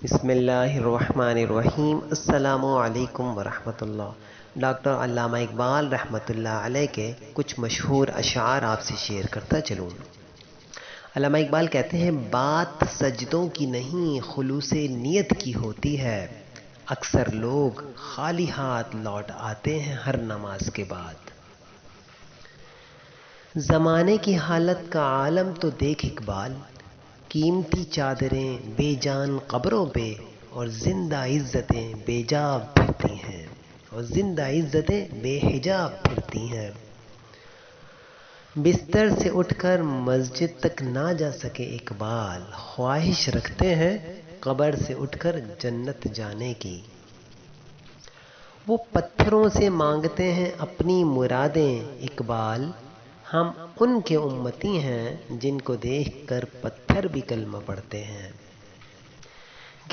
بسم اللہ الرحمن الرحیم۔ السلام علیکم ورحمۃ اللہ۔ ڈاکٹر علامہ اقبال رحمۃ اللہ علیہ کے کچھ مشہور اشعار آپ سے شیئر کرتا چلوں۔ علامہ اقبال کہتے ہیں، بات سجدوں کی نہیں خلوص نیت کی ہوتی ہے، اکثر لوگ خالی ہاتھ لوٹ آتے ہیں ہر نماز کے بعد۔ زمانے کی حالت کا عالم تو دیکھ اقبال، قیمتی چادریں بے جان قبروں پہ اور زندہ عزتیں بے حجاب پھرتی ہیں بے حجاب پھرتی ہیں۔ بستر سے اٹھ کر مسجد تک نہ جا سکے اقبال، خواہش رکھتے ہیں قبر سے اٹھ کر جنت جانے کی۔ وہ پتھروں سے مانگتے ہیں اپنی مرادیں اقبال، ہم ان کے امتی ہیں جن کو دیکھ کر پتھر بھی کلمہ پڑھتے ہیں۔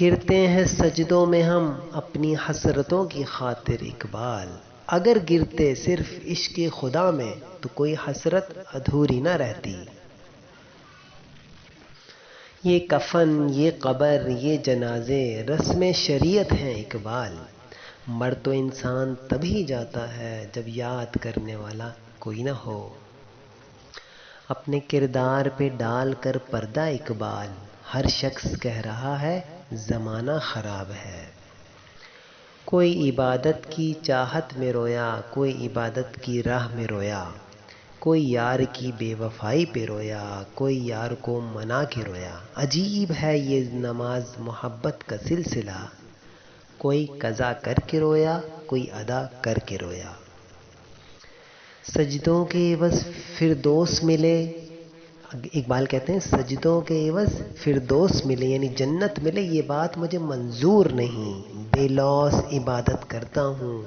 گرتے ہیں سجدوں میں ہم اپنی حسرتوں کی خاطر اقبال، اگر گرتے صرف عشق خدا میں تو کوئی حسرت ادھوری نہ رہتی۔ یہ کفن، یہ قبر، یہ جنازے رسم شریعت ہیں اقبال، مر تو انسان تبھی جاتا ہے جب یاد کرنے والا کوئی نہ ہو۔ اپنے کردار پہ ڈال کر پردہ اقبال، ہر شخص کہہ رہا ہے زمانہ خراب ہے۔ کوئی عبادت کی چاہت میں رویا، کوئی عبادت کی راہ میں رویا، کوئی یار کی بے وفائی پہ رویا، کوئی یار کو منا کے رویا۔ عجیب ہے یہ نماز محبت کا سلسلہ، کوئی قضا کر کے رویا، کوئی ادا کر کے رویا۔ سجدوں کے عوض فردوس ملے، اقبال کہتے ہیں سجدوں کے عوض فردوس ملے یعنی جنت ملے، یہ بات مجھے منظور نہیں۔ بے لوث عبادت کرتا ہوں،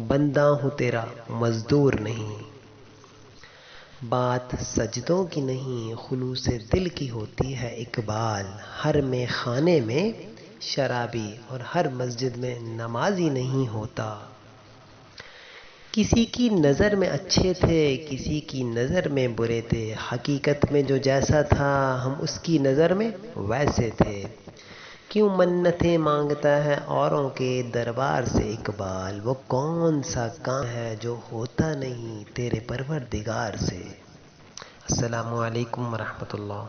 بندہ ہوں تیرا مزدور نہیں۔ بات سجدوں کی نہیں خلوص دل کی ہوتی ہے اقبال، ہر میں خانے میں شرابی اور ہر مسجد میں نمازی نہیں ہوتا۔ کسی کی نظر میں اچھے تھے، کسی کی نظر میں برے تھے، حقیقت میں جو جیسا تھا ہم اس کی نظر میں ویسے تھے۔ کیوں منتیں مانگتا ہے اوروں کے دربار سے اقبال، وہ کون سا کام ہے جو ہوتا نہیں تیرے پروردگار سے۔ السلام علیکم ورحمۃ اللہ۔